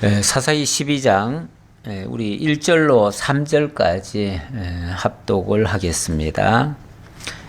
사사기 12장 우리 1절로 3절까지 합독을 하겠습니다.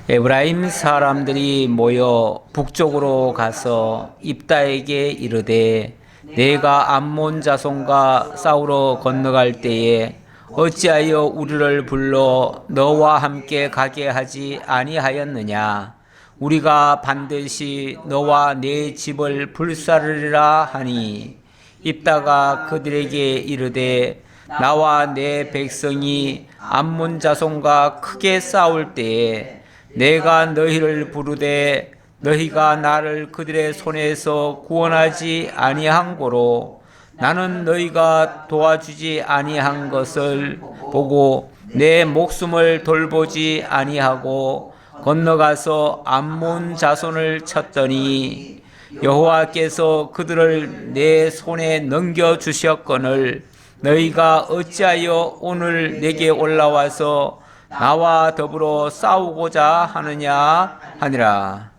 에브라임 사람들이 모여 북쪽으로 가서 입다에게 이르되 내가 암몬 자손과 싸우러 건너갈 때에 어찌하여 우리를 불러 너와 함께 가게 하지 아니하였느냐. 우리가 반드시 너와 네 집을 불사르리라 하니 입다가 그들에게 이르되 나와 내 백성이 암몬 자손과 크게 싸울 때에 내가 너희를 부르되 너희가 나를 그들의 손에서 구원하지 아니한 고로 나는 너희가 도와주지 아니한 것을 보고 내 목숨을 돌보지 아니하고 건너가서 암몬 자손을 쳤더니 여호와께서 그들을 내 손에 넘겨주셨거늘 너희가 어찌하여 오늘 내게 올라와서 나와 더불어 싸우고자 하느냐 하니라.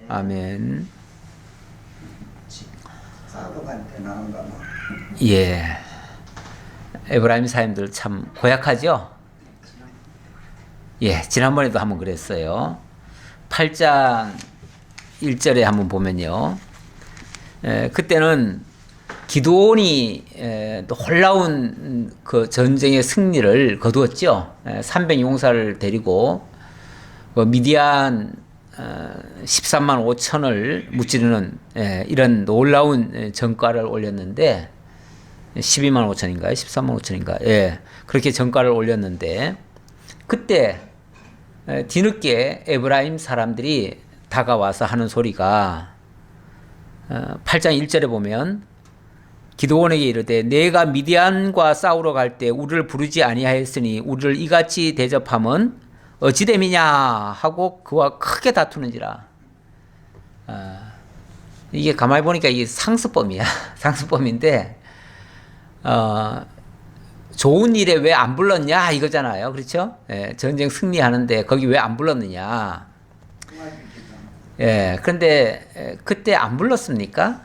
아멘. 예, 에브라임 사람들 참 고약하죠? 예, 지난번에도 한번 그랬어요. 8장 1절에 한번 보면요. 그때는 기드온이 놀라운 그 전쟁의 승리를 거두었죠. 300용사를 데리고 미디안 13만 5천을 무찌르는 이런 놀라운 전과를 올렸는데 12만 5천인가요? 13만 5천인가? 예, 그렇게 전과를 올렸는데 그때 뒤늦게 에브라임 사람들이 다가와서 하는 소리가 8장 1절에 보면 기드온에게 이르되 내가 미디안과 싸우러 갈 때 우리를 부르지 아니하였으니 우리를 이같이 대접함은 어찌됨이냐 하고 그와 크게 다투는지라. 이게 가만히 보니까 이게 상습범이야. 상습범인데 좋은 일에 왜 안 불렀냐 이거잖아요. 그렇죠? 예, 전쟁 승리하는데 거기 왜 안 불렀느냐. 예, 그런데 그때 안 불렀습니까?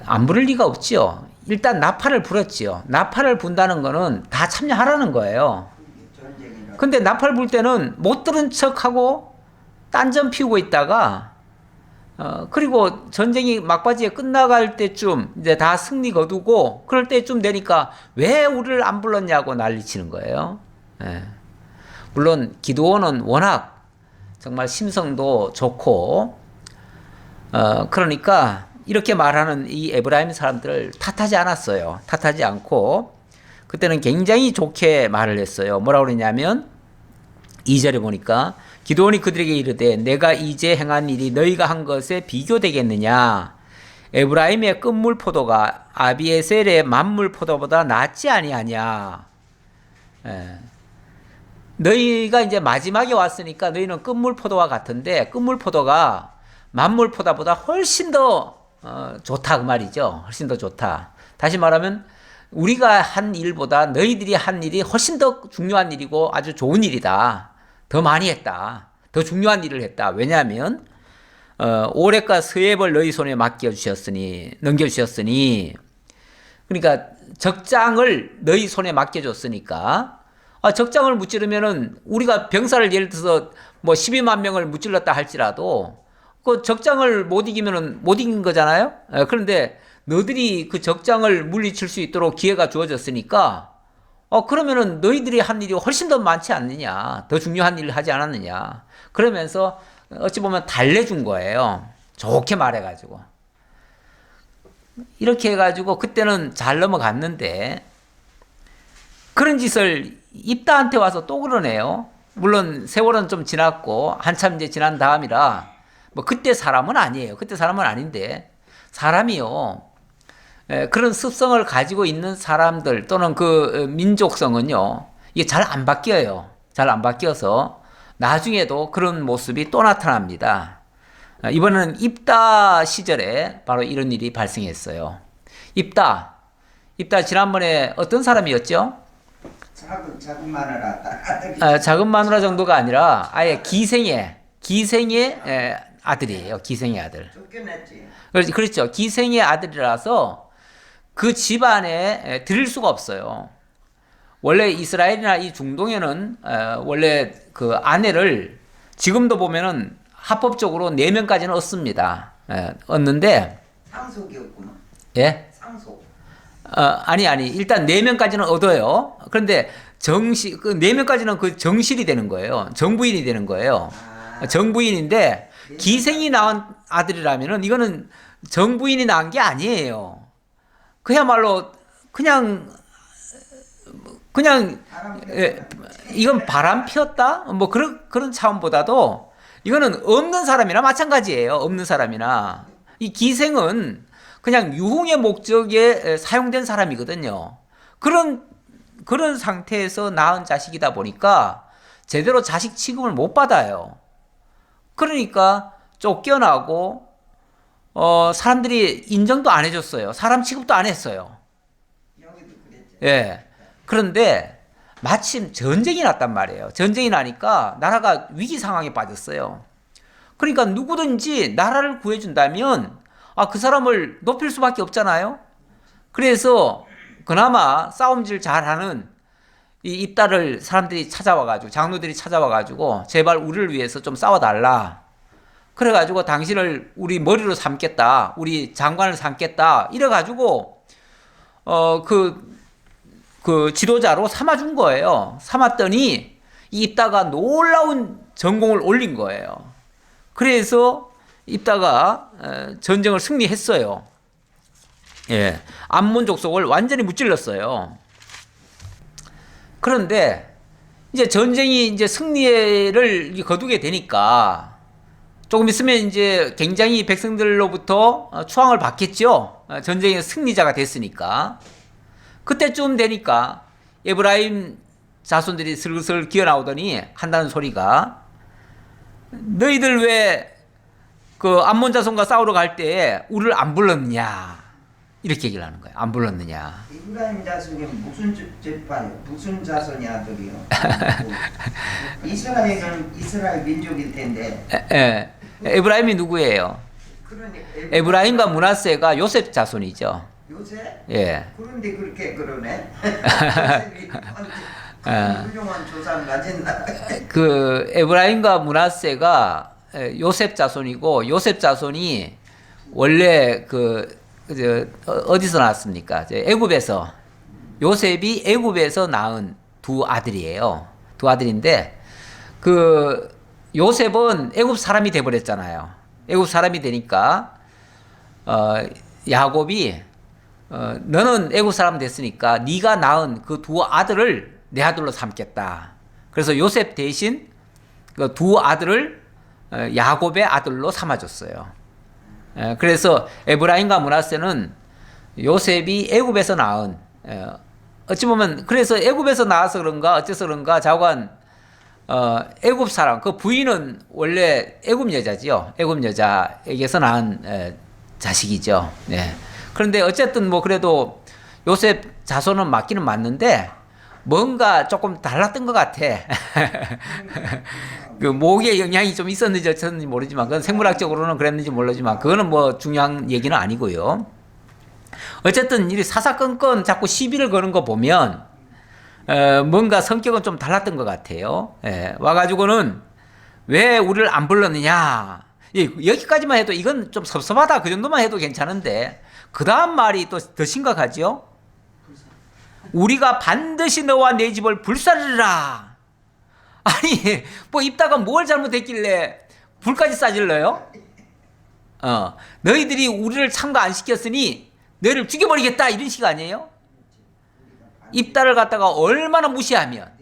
안 부를 리가 없지요. 일단 나팔을 불었지요. 나팔을 분다는 거는 다 참여하라는 거예요. 근데 나팔 불 때는 못 들은 척하고 딴전 피우고 있다가 그리고 전쟁이 막바지에 끝나갈 때쯤 이제 다 승리 거두고 그럴 때쯤 되니까 왜 우리를 안 불렀냐고 난리치는 거예요. 예. 물론 기드온은 워낙 정말 심성도 좋고 그러니까 이렇게 말하는 이 에브라임 사람들을 탓하지 않았어요. 탓하지 않고 그때는 굉장히 좋게 말을 했어요. 뭐라고 그러냐면 2절에 보니까 기드온이 그들에게 이르되 내가 이제 행한 일이 너희가 한 것에 비교되겠느냐. 에브라임의 끝물 포도가 아비에셀의 만물 포도보다 낫지 아니하냐. 너희가 이제 마지막에 왔으니까 너희는 끝물 포도와 같은데 끝물 포도가 만물 포도보다 훨씬 더 좋다 그 말이죠. 훨씬 더 좋다. 다시 말하면 우리가 한 일보다 너희들이 한 일이 훨씬 더 중요한 일이고 아주 좋은 일이다. 더 많이 했다. 더 중요한 일을 했다. 왜냐하면 오랫과 스웹을 너희 손에 넘겨주셨으니 그러니까 적장을 너희 손에 맡겨줬으니까 적장을 무찌르면은 우리가 병사를 예를 들어서 뭐 12만 명을 무찔렀다 할지라도 그 적장을 못 이기면은 못 이긴 거잖아요. 그런데 너희들이 그 적장을 물리칠 수 있도록 기회가 주어졌으니까 그러면은 너희들이 한 일이 훨씬 더 많지 않느냐, 더 중요한 일을 하지 않았느냐. 그러면서 어찌 보면 달래준 거예요. 좋게 말해가지고 이렇게 해가지고 그때는 잘 넘어갔는데 그런 짓을 입다한테 와서 또 그러네요. 물론 세월은 좀 지났고 한참 이제 지난 다음이라 뭐 그때 사람은 아니에요. 그때 사람은 아닌데 사람이요. 그런 습성을 가지고 있는 사람들 또는 그 민족성은요. 이게 잘 안 바뀌어요. 잘 안 바뀌어서 나중에도 그런 모습이 또 나타납니다. 이번에는 입다 시절에 바로 이런 일이 발생했어요. 입다 지난번에 어떤 사람이었죠? 작은 마누라. 작은 마누라 정도가 아니라 아예 기생의 아들이에요. 기생의 아들. 쫓겨났지. 그렇죠. 기생의 아들이라서 그 집안에 드릴 수가 없어요. 원래 이스라엘이나 이 중동에는 원래 그 아내를 지금도 보면은 합법적으로 4명까지는 얻습니다. 얻는데 상속이었구만. 예? 상속. 아니 일단 4명까지는 얻어요. 그런데 정시 그 4명까지는 그 정실이 되는 거예요. 정부인이 되는 거예요. 정부인인데 기생이 낳은 아들이라면은 이거는 정부인이 낳은 게 아니에요. 그야말로 그냥 이건 바람 피웠다? 뭐 그런 차원보다도 이거는 없는 사람이나 마찬가지예요. 없는 사람이나. 이 기생은 그냥 유흥의 목적에 사용된 사람이거든요. 그런 상태에서 낳은 자식이다 보니까 제대로 자식 취급을 못 받아요. 그러니까 쫓겨나고, 사람들이 인정도 안 해줬어요. 사람 취급도 안 했어요. 여기도 그랬죠. 예. 그런데 마침 전쟁이 났단 말이에요. 전쟁이 나니까 나라가 위기 상황에 빠졌어요. 그러니까 누구든지 나라를 구해준다면 그 사람을 높일 수밖에 없잖아요. 그래서 그나마 싸움질 잘하는 이 입다를 사람들이 찾아와가지고 장로들이 찾아와가지고 제발 우리를 위해서 좀 싸워달라. 그래가지고 당신을 우리 머리로 삼겠다. 우리 장관을 삼겠다. 이래가지고 그 지도자로 삼아준 거예요. 삼았더니 이 입다가 놀라운 전공을 올린 거예요. 그래서 입다가 전쟁을 승리했어요. 예, 암몬 족속을 완전히 무찔렀어요. 그런데 이제 전쟁이 이제 승리를 거두게 되니까 조금 있으면 이제 굉장히 백성들로부터 추앙을 받겠죠. 전쟁의 승리자가 됐으니까. 그때쯤 되니까 에브라임 자손들이 슬슬 기어 나오더니 한다는 소리가 너희들 왜 그 암몬 자손과 싸우러 갈 때 우리를 안 불렀느냐 이렇게 얘기를 하는 거예요. 안 불렀느냐. 이브라임 자손이 무슨 자손이 아들이요? 이스라엘은 이스라엘 민족일 텐데. 에브라임이 누구예요? 그러니 에브라임과 므낫세가 요셉 자손이죠. 요새? 예. 그런데 그렇게 그러네. 요셉이 훌륭한 조상 가진 나라. 그 에브라임과 므낫세가 요셉 자손이고 요셉 자손이 원래 어디서 나왔습니까? 애굽에서 요셉이 애굽에서 낳은 두 아들이에요. 두 아들인데 그 요셉은 애굽 사람이 돼 버렸잖아요. 애굽 사람이 되니까 야곱이 너는 애굽 사람 됐으니까 네가 낳은 그 두 아들을 내 아들로 삼겠다. 그래서 요셉 대신 그 두 아들을 야곱의 아들로 삼아줬어요. 그래서 에브라임과 므낫세는 요셉이 애굽에서 낳은 어찌 보면 그래서 애굽에서 나와서 그런가 어째서 그런가 자관 애굽 사람 그 부인은 원래 애굽 여자지요. 애굽 여자에게서 낳은 자식이죠. 네. 그런데 어쨌든 뭐 그래도 요셉 자손은 맞기는 맞는데 뭔가 조금 달랐던 것 같아. 그 목에 영향이 좀 있었는지 어쨌는지 모르지만 그건 생물학적으로는 그랬는지 모르지만 그거는 뭐 중요한 얘기는 아니고요. 어쨌든 이 사사건건 자꾸 시비를 거는 거 보면 뭔가 성격은 좀 달랐던 것 같아요. 와가지고는 왜 우리를 안 불렀느냐. 여기까지만 해도 이건 좀 섭섭하다 그 정도만 해도 괜찮은데 그 다음 말이 또 더 심각하죠. 우리가 반드시 너와 내 집을 불사르리라. 아니 뭐 입다가 뭘 잘못했길래 불까지 싸질러요? 너희들이 우리를 참가 안 시켰으니 너희를 죽여버리겠다 이런 식 아니에요? 입다를 갖다가 얼마나 무시하면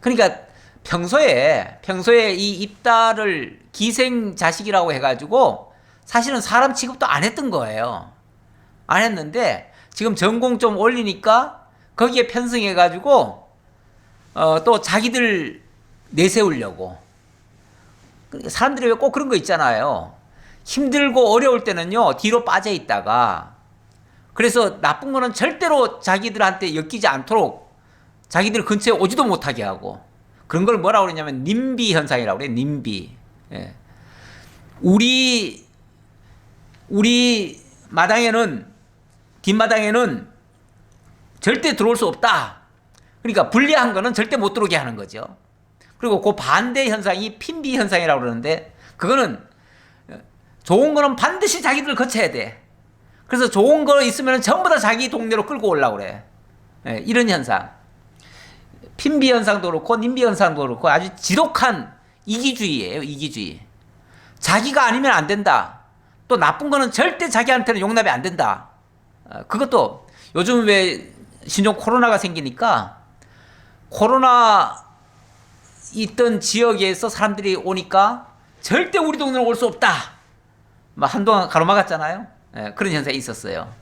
그러니까 평소에 이 입다를 기생 자식이라고 해가지고 사실은 사람 취급도 안 했던 거예요. 안 했는데 지금 전공 좀 올리니까 거기에 편승해가지고 또 자기들 내세우려고. 사람들이 왜 꼭 그런 거 있잖아요. 힘들고 어려울 때는요 뒤로 빠져 있다가 그래서 나쁜 거는 절대로 자기들한테 엮이지 않도록 자기들 근처에 오지도 못하게 하고 그런 걸 뭐라고 그러냐면 님비 현상이라고 그래요. 님비. 우리 우리 마당에는 뒷마당에는 절대 들어올 수 없다. 그러니까 불리한 거는 절대 못 들어오게 하는 거죠. 그리고 그 반대 현상이 핀비 현상이라고 그러는데 그거는 좋은 거는 반드시 자기들 거쳐야 돼. 그래서 좋은 거 있으면 전부 다 자기 동네로 끌고 오려고 그래. 예, 이런 현상. 핀비 현상도 그렇고 님비 현상도 그렇고 아주 지독한 이기주의예요. 이기주의. 자기가 아니면 안 된다. 또 나쁜 거는 절대 자기한테는 용납이 안 된다. 그것도 요즘 왜 신종 코로나가 생기니까 코로나 있던 지역에서 사람들이 오니까 절대 우리 동네로 올 수 없다. 막 한동안 가로막았잖아요. 예, 그런 현상이 있었어요.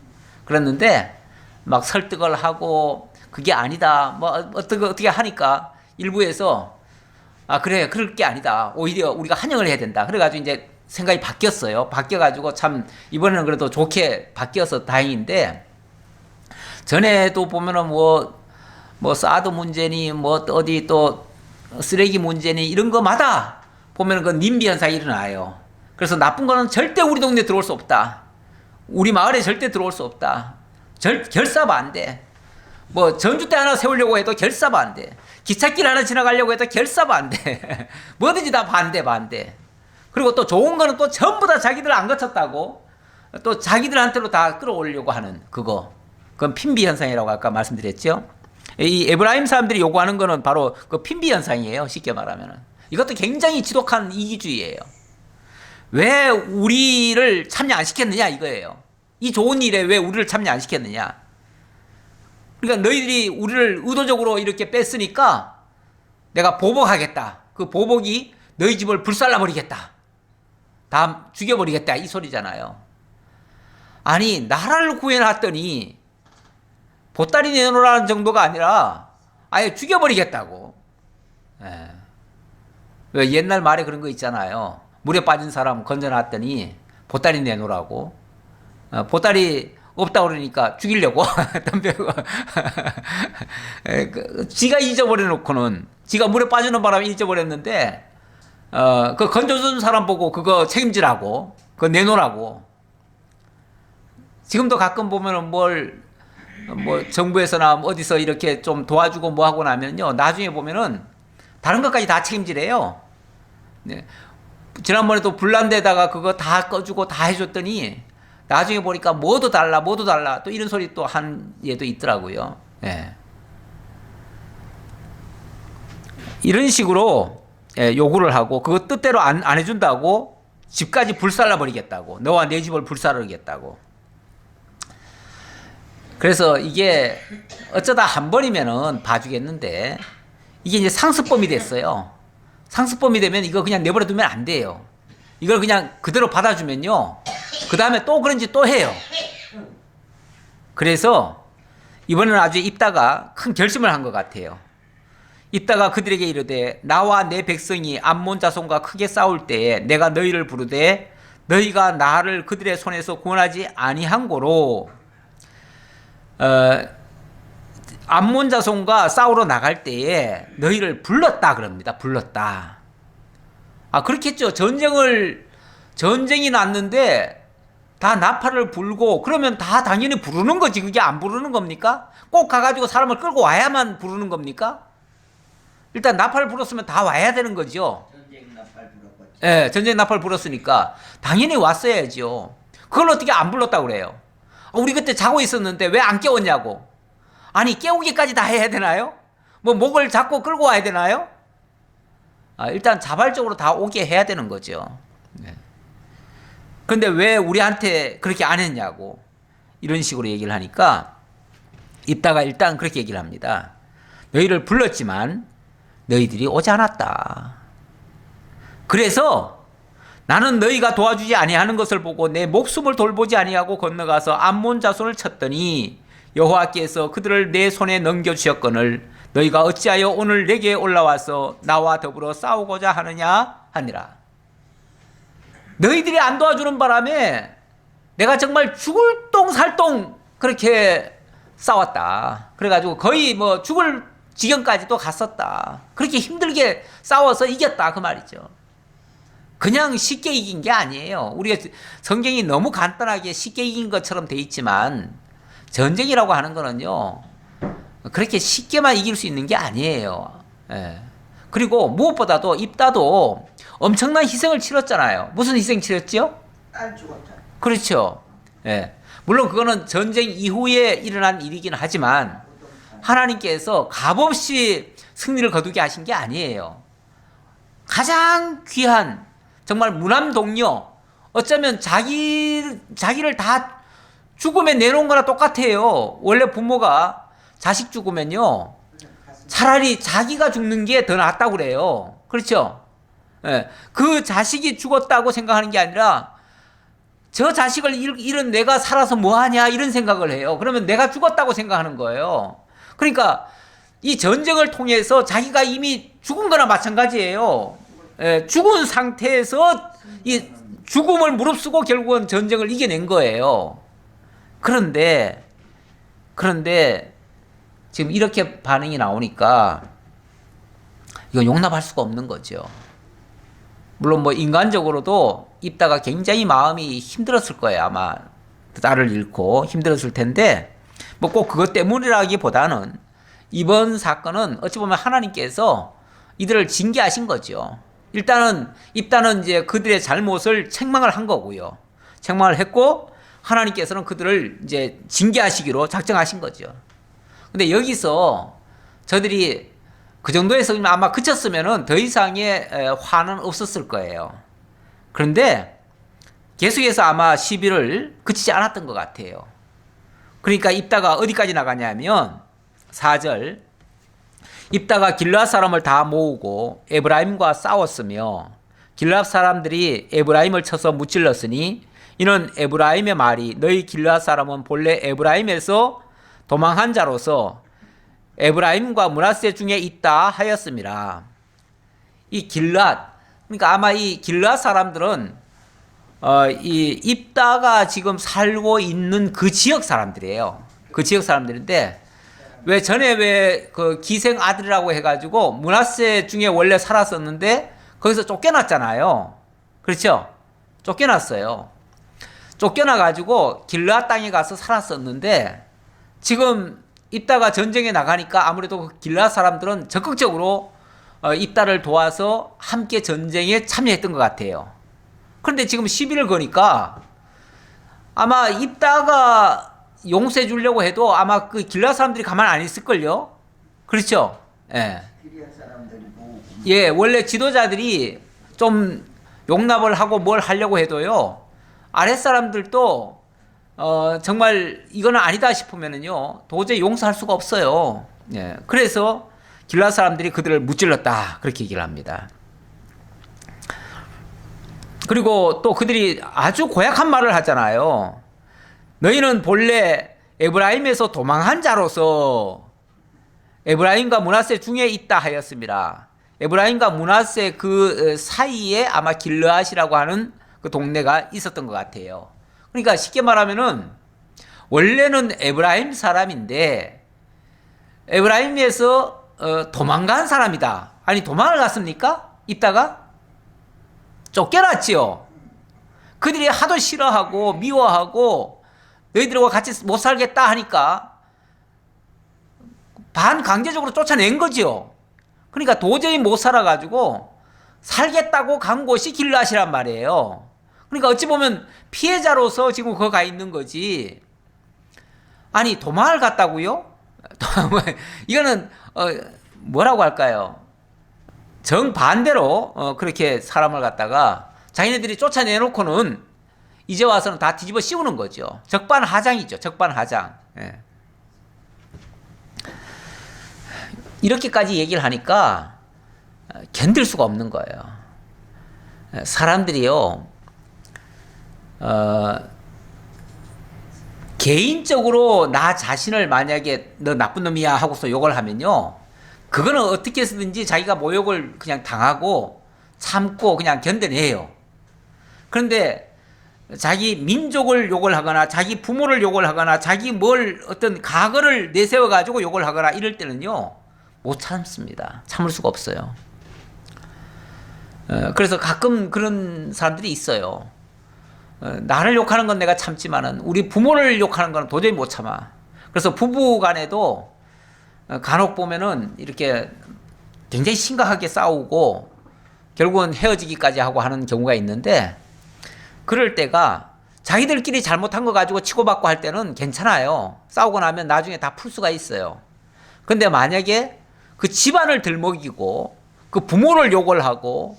그랬는데 막 설득을 하고 그게 아니다. 뭐 어떻게 하니까 일부에서 아 그래 그럴 게 아니다. 오히려 우리가 환영을 해야 된다. 그래가지고 이제 생각이 바뀌었어요. 바뀌어가지고 참 이번에는 그래도 좋게 바뀌어서 다행인데 전에도 보면은 뭐 사드 문제니 뭐 어디 또 쓰레기 문제니 이런 거마다 보면은 그 님비 현상이 일어나요. 그래서 나쁜 거는 절대 우리 동네 들어올 수 없다. 우리 마을에 절대 들어올 수 없다. 결사도 안 돼. 뭐 전주대 하나 세우려고 해도 결사도 안 돼. 기찻길 하나 지나가려고 해도 결사도 안 돼. 뭐든지 다 반대. 그리고 또 좋은 거는 또 전부 다 자기들 안 거쳤다고 또 자기들한테로 다 끌어올리려고 하는 그거. 그건 핀비 현상이라고 아까 말씀드렸죠. 이 에브라임 사람들이 요구하는 거는 바로 그 핀비 현상이에요. 쉽게 말하면은. 이것도 굉장히 지독한 이기주의예요. 왜 우리를 참여 안 시켰느냐 이거예요. 이 좋은 일에 왜 우리를 참여 안 시켰느냐. 그러니까 너희들이 우리를 의도적으로 이렇게 뺐으니까 내가 보복하겠다. 그 보복이 너희 집을 불살라버리겠다. 다 죽여버리겠다. 이 소리잖아요. 아니 나라를 구해놨더니 보따리 내놓으라는 정도가 아니라 아예 죽여버리겠다고. 예. 왜 옛날 말에 그런 거 있잖아요. 물에 빠진 사람 건져놨더니 보따리 내놓으라고. 보따리 없다 그러니까 죽이려고 덤벼고. 지가 잊어버려 놓고는 지가 물에 빠지는 바람에 잊어버렸는데 그 건져준 사람 보고 그거 책임지라고 그거 내놓으라고. 지금도 가끔 보면은 뭐 정부에서나 어디서 이렇게 좀 도와주고 뭐 하고 나면요 나중에 보면은 다른 것까지 다 책임지래요. 네. 지난번에도 불난 데다가 그거 다 꺼주고 다 해줬더니 나중에 보니까 뭐도 달라 또 이런 소리 또 한 얘도 있더라고요. 예. 이런 식으로 요구를 하고 그거 뜻대로 안 해준다고 집까지 불살라 버리겠다고. 너와 내 집을 불살르겠다고. 그래서 이게 어쩌다 한 번이면은 봐주겠는데 이게 이제 상습범이 됐어요. 상습범이 되면 이거 그냥 내버려 두면 안 돼요. 이걸 그냥 그대로 받아주면요. 그 다음에 또 그런지 또 해요. 그래서 이번에는 아주 입다가 큰 결심을 한 것 같아요. 입다가 그들에게 이르되 나와 내 백성이 암몬 자손과 크게 싸울 때에 내가 너희를 부르되 너희가 나를 그들의 손에서 구원하지 아니한 고로 암몬 자손과 싸우러 나갈 때에 너희를 불렀다 그럽니다. 불렀다. 아 그렇겠죠. 전쟁이 났는데 다 나팔을 불고 그러면 다 당연히 부르는 거지. 그게 안 부르는 겁니까? 꼭 가가지고 사람을 끌고 와야만 부르는 겁니까? 일단 나팔 불었으면 다 와야 되는 거죠. 전쟁 나팔 불었겠지. 예, 전쟁 나팔 불었으니까 당연히 왔어야죠. 그걸 어떻게 안 불렀다고 그래요? 우리 그때 자고 있었는데 왜 안 깨웠냐고. 아니 깨우기까지 다 해야 되나요? 뭐 목을 잡고 끌고 와야 되나요? 일단 자발적으로 다 오게 해야 되는 거죠. 네. 그런데 왜 우리한테 그렇게 안 했냐고 이런 식으로 얘기를 하니까 입다가 일단 그렇게 얘기를 합니다. 너희를 불렀지만 너희들이 오지 않았다. 그래서 나는 너희가 도와주지 아니하는 것을 보고 내 목숨을 돌보지 아니하고 건너가서 암몬 자손을 쳤더니 여호와께서 그들을 내 손에 넘겨주셨거늘 너희가 어찌하여 오늘 내게 올라와서 나와 더불어 싸우고자 하느냐 하니라. 너희들이 안 도와주는 바람에 내가 정말 죽을 똥살똥 그렇게 싸웠다. 그래가지고 거의 뭐 죽을 지경까지도 갔었다. 그렇게 힘들게 싸워서 이겼다 그 말이죠. 그냥 쉽게 이긴 게 아니에요. 우리가 성경이 너무 간단하게 쉽게 이긴 것처럼 돼 있지만 전쟁이라고 하는 거는요. 그렇게 쉽게만 이길 수 있는 게 아니에요. 예. 그리고 무엇보다도 입다도 엄청난 희생을 치렀잖아요. 무슨 희생 치렀죠? 딸 죽었다. 그렇죠. 예. 물론 그거는 전쟁 이후에 일어난 일이긴 하지만 하나님께서 값없이 승리를 거두게 하신 게 아니에요. 가장 귀한 정말 무남동료, 어쩌면 자기를 다 죽음에 내놓은 거나 똑같아요. 원래 부모가 자식 죽으면요 차라리 자기가 죽는 게 더 낫다고 그래요. 그렇죠? 예. 그 자식이 죽었다고 생각하는 게 아니라 저 자식을 잃은 내가 살아서 뭐하냐 이런 생각을 해요. 그러면 내가 죽었다고 생각하는 거예요. 그러니까 이 전쟁을 통해서 자기가 이미 죽은 거나 마찬가지예요. 예, 죽은 상태에서 이 죽음을 무릅쓰고 결국은 전쟁을 이겨낸 거예요. 그런데 지금 이렇게 반응이 나오니까 이거 용납할 수가 없는 거죠. 물론 뭐 인간적으로도 입다가 굉장히 마음이 힘들었을 거예요. 아마 딸을 잃고 힘들었을 텐데 뭐 꼭 그것 때문이라기보다는 이번 사건은 어찌 보면 하나님께서 이들을 징계하신 거죠. 일단은 입다는 이제 그들의 잘못을 책망을 한 거고요. 책망을 했고 하나님께서는 그들을 이제 징계하시기로 작정하신 거죠. 근데 여기서 저들이 그 정도에서 아마 그쳤으면은 더 이상의 화는 없었을 거예요. 그런데 계속해서 아마 시비를 그치지 않았던 것 같아요. 그러니까 입다가 어디까지 나가냐면 4절 입다가 길르앗 사람을 다 모으고 에브라임과 싸웠으며 길르앗 사람들이 에브라임을 쳐서 무찔렀으니 이는 에브라임의 말이 너희 길르앗 사람은 본래 에브라임에서 도망한 자로서 에브라임과 므낫세 중에 있다 하였습니다. 이 길르앗, 그러니까 아마 이 길르앗 사람들은 이 입다가 지금 살고 있는 그 지역 사람들이에요. 그 지역 사람들인데 왜 전에 왜 그 기생 아들이라고 해가지고 므낫세 중에 원래 살았었는데 거기서 쫓겨났잖아요. 그렇죠? 쫓겨났어요. 쫓겨나가지고 길르앗 땅에 가서 살았었는데 지금 입다가 전쟁에 나가니까 아무래도 그 길르앗 사람들은 적극적으로 입다를 도와서 함께 전쟁에 참여했던 것 같아요. 그런데 지금 시비를 거니까 아마 입다가 용서해 주려고 해도 아마 그 길르앗 사람들이 가만 안 있을걸요. 그렇죠? 예. 길르앗 사람들이 뭐 예, 원래 지도자들이 좀 용납을 하고 뭘 하려고 해도요. 아랫사람들도 정말 이거는 아니다 싶으면은요. 도저히 용서할 수가 없어요. 예. 그래서 길르앗 사람들이 그들을 무찔렀다. 그렇게 얘기를 합니다. 그리고 또 그들이 아주 고약한 말을 하잖아요. 너희는 본래 에브라임에서 도망한 자로서 에브라임과 므낫세 중에 있다 하였습니다. 에브라임과 므낫세 그 사이에 아마 길르앗이라고 하는 그 동네가 있었던 것 같아요. 그러니까 쉽게 말하면은 원래는 에브라임 사람인데 에브라임에서 도망간 사람이다. 아니 도망을 갔습니까? 있다가 쫓겨났지요. 그들이 하도 싫어하고 미워하고 너희들과 같이 못 살겠다 하니까 반강제적으로 쫓아낸 거죠. 그러니까 도저히 못 살아가지고 살겠다고 간 곳이 길르앗이란 말이에요. 그러니까 어찌 보면 피해자로서 지금 거기 가 있는 거지. 아니 도망을 갔다고요? 이거는 뭐라고 할까요? 정반대로 그렇게 사람을 갖다가 자기네들이 쫓아내놓고는 이제 와서는 다 뒤집어 씌우는 거죠. 적반하장이죠. 적반하장. 예. 이렇게까지 얘기를 하니까 견딜 수가 없는 거예요. 사람들이요. 개인적으로 나 자신을 만약에 너 나쁜 놈이야 하고서 욕을 하면요. 그거는 어떻게 해서든지 자기가 모욕을 그냥 당하고 참고 그냥 견뎌내요. 그런데 자기 민족을 욕을 하거나 자기 부모를 욕을 하거나 자기 뭘 어떤 과거를 내세워 가지고 욕을 하거나 이럴 때는요 못 참습니다. 참을 수가 없어요. 그래서 가끔 그런 사람들이 있어요. 나를 욕하는 건 내가 참지만은 우리 부모를 욕하는 건 도저히 못 참아. 그래서 부부 간에도 간혹 보면은 이렇게 굉장히 심각하게 싸우고 결국은 헤어지기까지 하고 하는 경우가 있는데, 그럴 때가 자기들끼리 잘못한 거 가지고 치고받고 할 때는 괜찮아요. 싸우고 나면 나중에 다 풀 수가 있어요. 근데 만약에 그 집안을 들먹이고 그 부모를 욕을 하고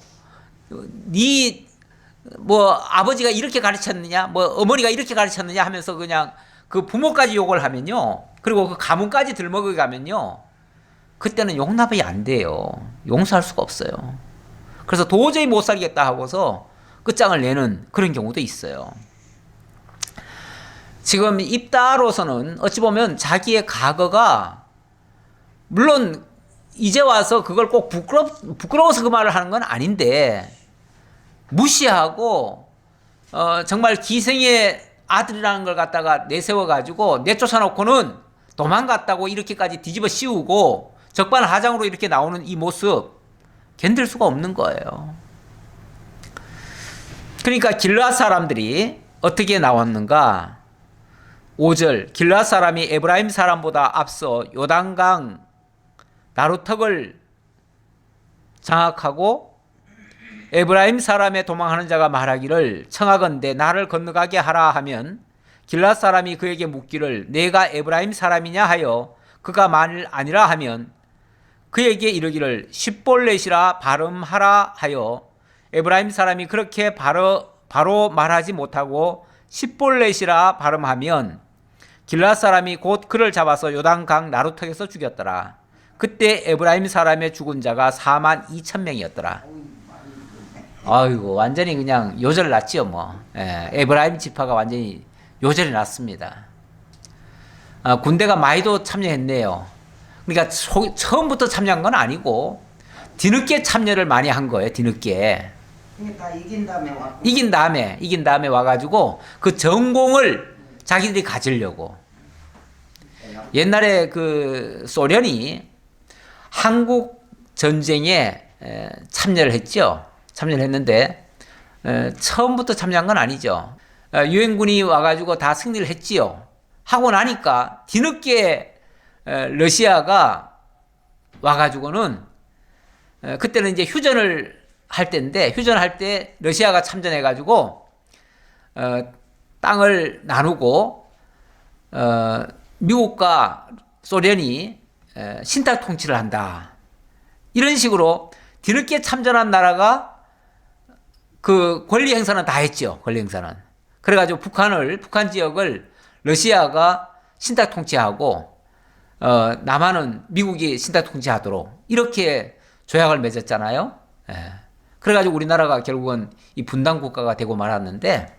네 뭐 아버지가 이렇게 가르쳤느냐, 뭐 어머니가 이렇게 가르쳤느냐 하면서 그냥 그 부모까지 욕을 하면요, 그리고 그 가문까지 들먹여 가면요, 그때는 용납이 안 돼요. 용서할 수가 없어요. 그래서 도저히 못 살겠다 하고서 끝장을 내는 그런 경우도 있어요. 지금 입다로서는 어찌 보면 자기의 과거가, 물론 이제 와서 그걸 꼭 부끄러워서 그 말을 하는 건 아닌데, 무시하고 정말 기생의 아들이라는 걸 갖다가 내세워가지고 내쫓아놓고는 도망갔다고 이렇게까지 뒤집어 씌우고 적반하장으로 이렇게 나오는 이 모습 견딜 수가 없는 거예요. 그러니까 길르앗 사람들이 어떻게 나왔는가? 5절, 길르앗 사람이 에브라임 사람보다 앞서 요단강 나루턱을 장악하고 에브라임 사람의 도망하는 자가 말하기를 청하건대 나를 건너가게 하라 하면 길르앗 사람이 그에게 묻기를 내가 에브라임 사람이냐 하여 그가 만일 아니라 하면 그에게 이르기를 십볼렛이라 발음하라 하여 에브라임 사람이 그렇게 바로 말하지 못하고 십볼렛이라 발음하면 길르앗 사람이 곧 그를 잡아서 요단강 나루턱에서 죽였더라. 그때 에브라임 사람의 죽은 자가 42,000명이었더라. 아이고, 완전히 그냥 요절 났지요, 뭐. 예, 에브라임 지파가 완전히 요절이 났습니다. 군대가 많이도 참여했네요. 그러니까 처음부터 참여한 건 아니고 뒤늦게 참여를 많이 한 거예요. 뒤늦게. 그러니까 이긴 다음에 왔고. 이긴 다음에 와가지고 그 전공을 자기들이 가지려고. 옛날에 그 소련이 한국 전쟁에 참여를 했죠. 참여를 했는데 처음부터 참여한 건 아니죠. 유엔군이 와가지고 다 승리를 했지요. 하고 나니까 뒤늦게 러시아가 와가지고는 그때는 이제 휴전을 할 때인데, 휴전할 때 러시아가 참전해가지고 땅을 나누고 미국과 소련이 신탁 통치를 한다. 이런 식으로 뒤늦게 참전한 나라가 그 권리 행사는 다 했죠. 권리 행사는. 그래가지고 북한 지역을 러시아가 신탁 통치하고 남한은 미국이 신탁 통치하도록 이렇게 조약을 맺었잖아요. 예. 그래가지고 우리나라가 결국은 이 분단 국가가 되고 말았는데,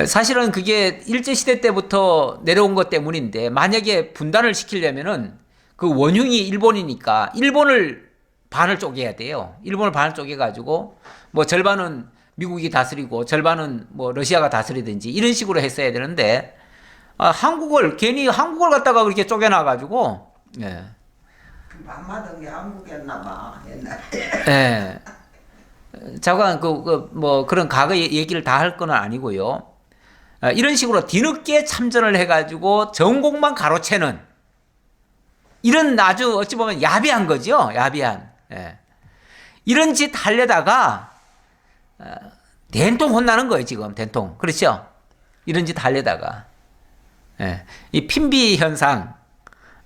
사실은 그게 일제시대 때부터 내려온 것 때문인데, 만약에 분단을 시키려면은 그 원흉이 일본이니까 일본을 반을 쪼개야 돼요. 일본을 반을 쪼개가지고 뭐 절반은 미국이 다스리고 절반은 뭐 러시아가 다스리든지 이런 식으로 했어야 되는데, 괜히 한국을 갖다가 그렇게 쪼개놔가지고, 예. 밤마던 게 한국이었나 봐, 옛날에. 예. 잠깐 뭐 그런 과거 얘기를 다 할 건 아니고요. 이런 식으로 뒤늦게 참전을 해가지고 전공만 가로채는 이런 아주 어찌 보면 야비한 거죠. 야비한. 예. 이런 짓 하려다가 된통 혼나는 거예요. 지금 된통. 그렇죠? 이런 짓 하려다가. 예. 이 핀비 현상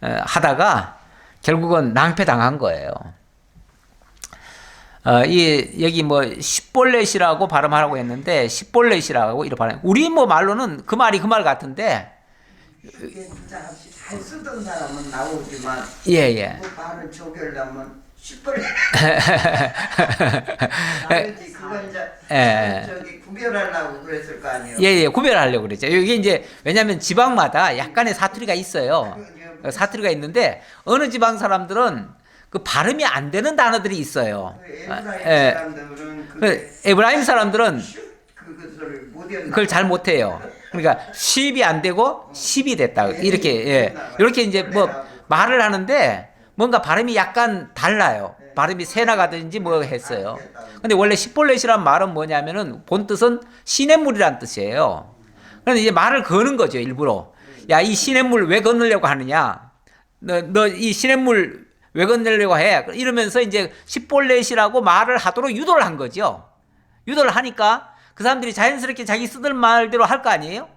하다가 결국은 낭패당한 거예요. 여기 뭐 십볼렛이라고 발음하라고 했는데 십볼렛이라고 이렇게 발음. 우리 뭐 말로는 그 말이 그 말 같은데. 그게 진짜 잘 쓰던 사람은 나오지만 예. 그 발을 쪼개려면 십벌. 그건 이제 저기 구별하려고 그랬을 거 아니에요. 예, 구별하려고 그랬죠. 이게 이제 왜냐하면 지방마다 약간의 사투리가 있어요. 사투리가 있는데 어느 지방 사람들은 그 발음이 안 되는 단어들이 있어요. 에브라임 사람들은 그걸 잘 못해요. 그러니까 쉽이 안 되고 십이 됐다. 이렇게 이렇게 이제 뭐 말을 하는데 뭔가 발음이 약간 달라요. 발음이 새 나가든지 뭐 했어요. 근데 원래 십볼렛이란 말은 뭐냐면은 본 뜻은 시냇물이란 뜻이에요. 그런데 이제 말을 거는 거죠, 일부러. 야, 이 시냇물 왜 건너려고 하느냐? 너 이 시냇물 왜 건너려고 해? 이러면서 이제 십볼렛이라고 말을 하도록 유도를 한 거죠. 유도를 하니까 그 사람들이 자연스럽게 자기 쓰던 말대로 할 거 아니에요?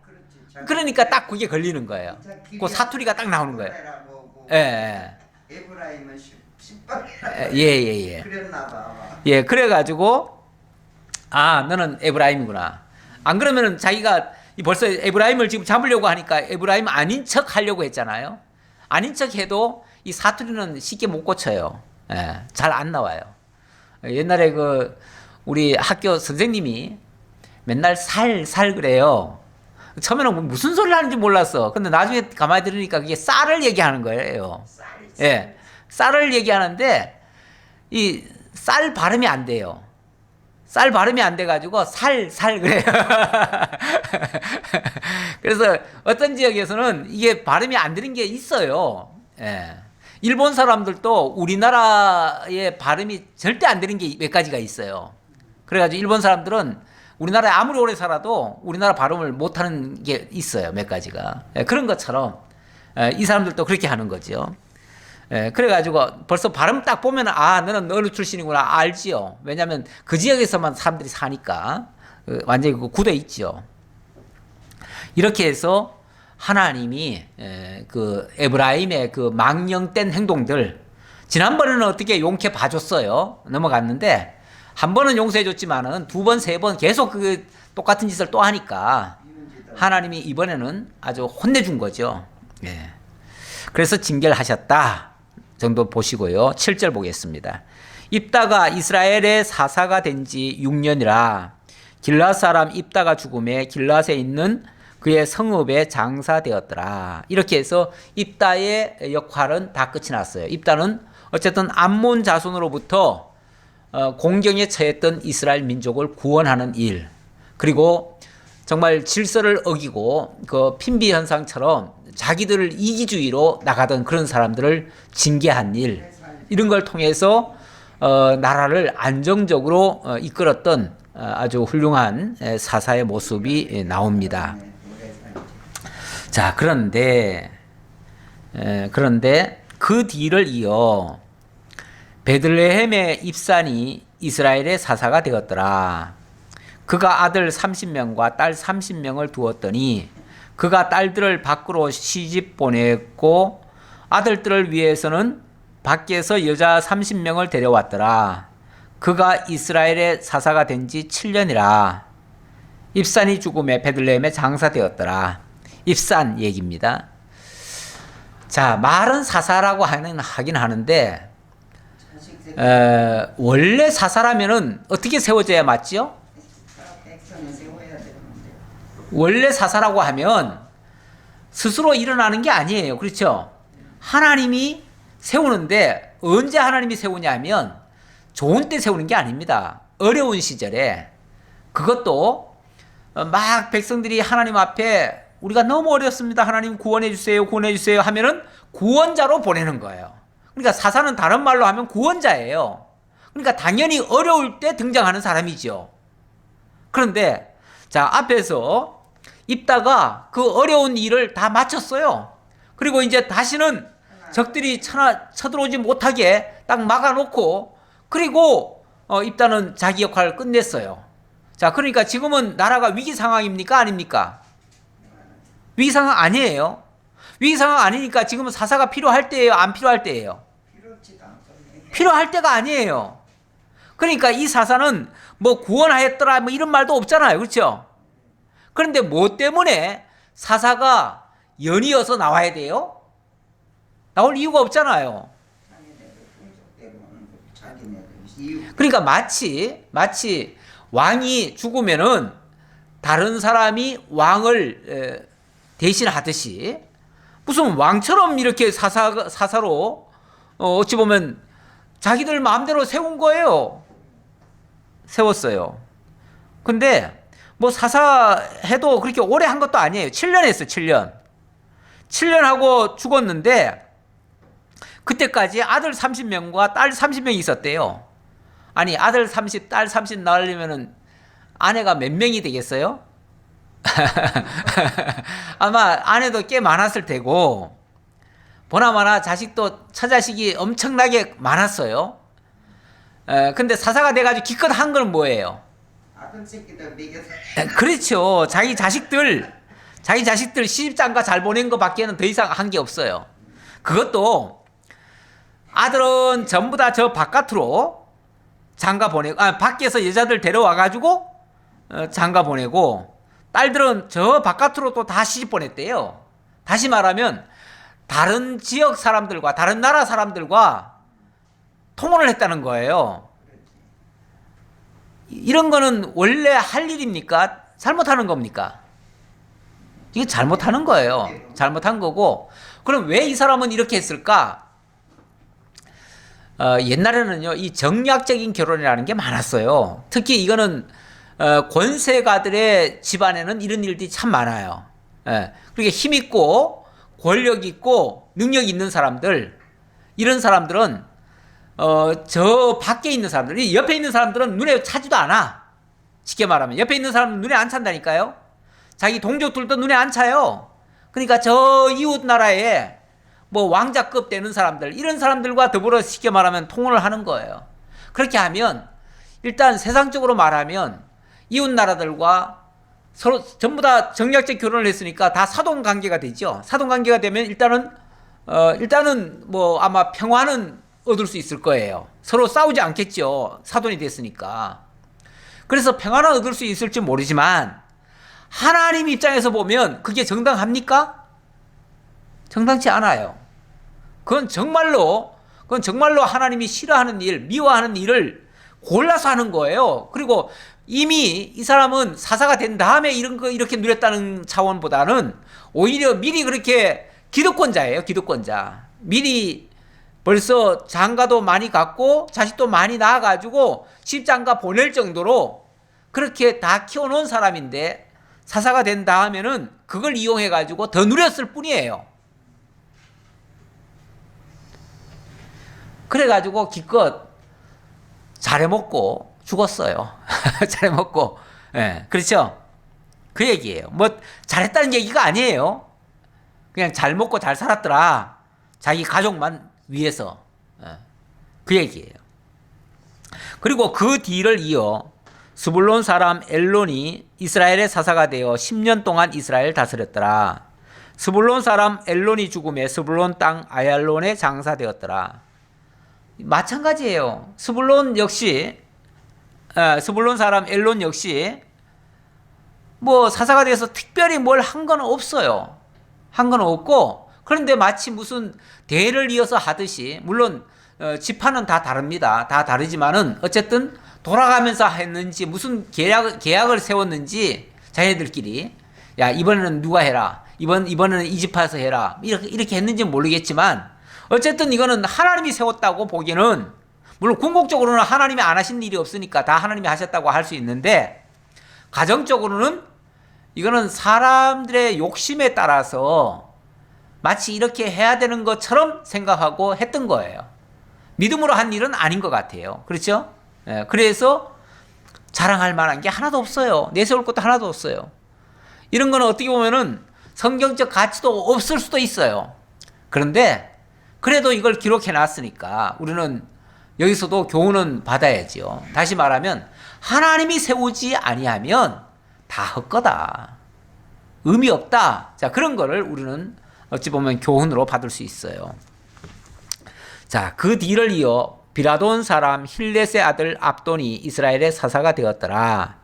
그러니까 딱 그게 걸리는 거예요. 그 사투리가 딱 나오는 거예요. 예. 에브라임은 십발이라. 예. 그랬나 봐. 예, 그래가지고 아, 너는 에브라임이구나. 안 그러면은 자기가 벌써 에브라임을 지금 잡으려고 하니까 에브라임 아닌 척 하려고 했잖아요. 아닌 척 해도 이 사투리는 쉽게 못 고쳐요. 예, 잘 안 나와요. 옛날에 그 우리 학교 선생님이 맨날 살 그래요. 처음에는 무슨 소리를 하는지 몰랐어. 근데 나중에 가만히 들으니까 그게 쌀을 얘기하는 거예요. 예, 쌀을 얘기하는데 이 쌀 발음이 안 돼요. 쌀 발음이 안 돼가지고 살 그래요. 그래서 어떤 지역에서는 이게 발음이 안 되는 게 있어요. 예. 일본 사람들도 우리나라의 발음이 절대 안 되는 게 몇 가지가 있어요. 그래가지고 일본 사람들은 우리나라에 아무리 오래 살아도 우리나라 발음을 못하는 게 있어요. 몇 가지가. 예, 그런 것처럼 이 사람들도 그렇게 하는 거죠. 예, 그래가지고 벌써 발음 딱 보면 아, 너는 어느 출신이구나 알지요. 왜냐하면 그 지역에서만 사람들이 사니까 완전히 굳어 있죠. 이렇게 해서 하나님이 그 에브라임의 그 망령된 행동들 지난번에는 어떻게 용케 봐줬어요. 넘어갔는데 한 번은 용서해줬지만은 두 번, 세 번 계속 그 똑같은 짓을 또 하니까 하나님이 이번에는 아주 혼내준 거죠. 예. 그래서 징계하셨다 정도 보시고요. 7절 보겠습니다. 입다가 이스라엘의 사사가 된 지 6년이라 길앗 사람 입다가 죽음에 길앗에 있는 그의 성읍에 장사되었더라. 이렇게 해서 입다의 역할은 다 끝이 났어요. 입다는 어쨌든 암몬 자손으로부터 공경에 처했던 이스라엘 민족을 구원하는 일, 그리고 정말 질서를 어기고 그 핀비 현상처럼 자기들을 이기주의로 나가던 그런 사람들을 징계한 일, 이런 걸 통해서 나라를 안정적으로 이끌었던 아주 훌륭한 사사의 모습이 나옵니다. 자, 그런데 그 뒤를 이어 베들레헴의 입산이 이스라엘의 사사가 되었더라. 그가 아들 30명과 딸 30명을 두었더니 그가 딸들을 밖으로 시집 보냈고 아들들을 위해서는 밖에서 여자 30명을 데려왔더라. 그가 이스라엘의 사사가 된 지 7년이라. 입산이 죽음에 베들레헴에 장사되었더라. 입산 얘기입니다. 자, 말은 사사라고 하긴 하는데 원래 사사라면은 어떻게 세워져야 맞지요? 원래 사사라고 하면 스스로 일어나는 게 아니에요. 그렇죠? 하나님이 세우는데 언제 하나님이 세우냐면 좋은 때 세우는 게 아닙니다. 어려운 시절에. 그것도 막 백성들이 하나님 앞에 우리가 너무 어렵습니다. 하나님 구원해 주세요. 구원해 주세요 하면은 구원자로 보내는 거예요. 그러니까 사사는 다른 말로 하면 구원자예요. 그러니까 당연히 어려울 때 등장하는 사람이죠. 그런데 자, 앞에서 입다가 그 어려운 일을 다 마쳤어요. 그리고 이제 다시는 적들이 쳐들어오지 못하게 딱 막아놓고, 그리고 입다는 자기 역할을 끝냈어요. 자, 그러니까 지금은 나라가 위기 상황입니까? 아닙니까? 위기 상황 아니에요. 위기 상황 아니니까 지금은 사사가 필요할 때예요? 안 필요할 때예요? 필요할 때가 아니에요. 그러니까 이 사사는 뭐 구원하였더라 뭐 이런 말도 없잖아요. 그렇죠? 그런데 뭐 때문에 사사가 연이어서 나와야 돼요? 나올 이유가 없잖아요. 그러니까 마치 왕이 죽으면은 다른 사람이 왕을 대신하듯이 무슨 왕처럼 이렇게 사사로 어찌 보면 자기들 마음대로 세운 거예요. 세웠어요. 근데 뭐 사사해도 그렇게 오래 한 것도 아니에요. 7년 했어요. 7년 하고 죽었는데 그때까지 아들 30명과 딸 30명이 있었대요. 아니 아들 30, 딸 30 낳으려면은 아내가 몇 명이 되겠어요? 아마 아내도 꽤 많았을 테고 보나마나 자식도 처자식이 엄청나게 많았어요. 근데 사사가 돼가지고 기껏 한 건 뭐예요? 아들 새끼들 먹여서. 그렇죠. 자기 자식들 시집장가 잘 보낸 것밖에는 더 이상 한 게 없어요. 그것도 아들은 전부 다 저 바깥으로 장가 보내고, 밖에서 여자들 데려와 가지고 장가 보내고, 딸들은 저 바깥으로 또 다 시집 보냈대요. 다시 말하면 다른 지역 사람들과 다른 나라 사람들과 통혼을 했다는 거예요. 이런 거는 원래 할 일입니까? 잘못하는 겁니까? 이게 잘못하는 거예요. 잘못한 거고. 그럼 왜 이 사람은 이렇게 했을까? 옛날에는요, 이 정략적인 결혼이라는 게 많았어요. 특히 이거는 권세가들의 집안에는 이런 일들이 참 많아요. 그러니까 힘 있고 권력 있고 능력 있는 사람들, 이런 사람들은 저 밖에 있는 사람들, 이 옆에 있는 사람들은 눈에 차지도 않아. 쉽게 말하면 옆에 있는 사람은 눈에 안 찬다니까요. 자기 동족들도 눈에 안 차요. 그러니까 저 이웃 나라에 뭐 왕자급 되는 사람들, 이런 사람들과 더불어 쉽게 말하면 통혼을 하는 거예요. 그렇게 하면 일단 세상적으로 말하면 이웃 나라들과 서로 전부 다 정략적 결혼을 했으니까 다 사돈 관계가 되죠. 사돈 관계가 되면 일단은 뭐 아마 평화는 얻을 수 있을 거예요. 서로 싸우지 않겠죠. 사돈이 됐으니까. 그래서 평화는 얻을 수 있을지 모르지만 하나님 입장에서 보면 그게 정당합니까? 정당치 않아요. 그건 정말로 하나님이 싫어하는 일, 미워하는 일을 골라서 하는 거예요. 그리고 이미 이 사람은 사사가 된 다음에 이런 거 이렇게 누렸다는 차원보다는 오히려 미리 그렇게 기득권자예요. 기득권자. 미리 벌써 장가도 많이 갔고 자식도 많이 낳아가지고 십장가 보낼 정도로 그렇게 다 키워놓은 사람인데 사사가 된 다음에는 그걸 이용해가지고 더 누렸을 뿐이에요. 그래가지고 기껏 잘해먹고 죽었어요. 잘해먹고. 예, 그렇죠? 그 얘기예요. 뭐 잘했다는 얘기가 아니에요. 그냥 잘 먹고 잘 살았더라. 자기 가족만 위해서. 그 얘기예요. 그리고 그 뒤를 이어 스불론 사람 엘론이 이스라엘의 사사가 되어 10년 동안 이스라엘 다스렸더라. 스불론 사람 엘론이 죽음에 스불론 땅 아얄론에 장사되었더라. 마찬가지예요. 스불론 사람 엘론 역시 뭐 사사가 돼서 특별히 뭘 한 건 없어요. 한 건 없고, 그런데 마치 무슨 대를 이어서 하듯이, 물론 지파는 다 다릅니다. 다 다르지만은 어쨌든 돌아가면서 했는지 무슨 계약을 세웠는지 자기네들끼리, 야 이번에는 누가 해라, 이번에는 이 지파에서 해라, 이렇게 했는지는 모르겠지만 어쨌든 이거는 하나님이 세웠다고 보기에는, 물론 궁극적으로는 하나님이 안 하신 일이 없으니까 다 하나님이 하셨다고 할 수 있는데, 가정적으로는 이거는 사람들의 욕심에 따라서 마치 이렇게 해야 되는 것처럼 생각하고 했던 거예요. 믿음으로 한 일은 아닌 것 같아요. 그렇죠? 그래서 자랑할 만한 게 하나도 없어요. 내세울 것도 하나도 없어요. 이런 거는 어떻게 보면은 성경적 가치도 없을 수도 있어요. 그런데 그래도 이걸 기록해 놨으니까 우리는 여기서도 교훈은 받아야지요. 다시 말하면 하나님이 세우지 아니하면 다 헛거다. 의미 없다. 자, 그런 거를 우리는 어찌 보면 교훈으로 받을 수 있어요. 자, 그 뒤를 이어 비라돈 사람 힐렛의 아들 압돈이 이스라엘의 사사가 되었더라.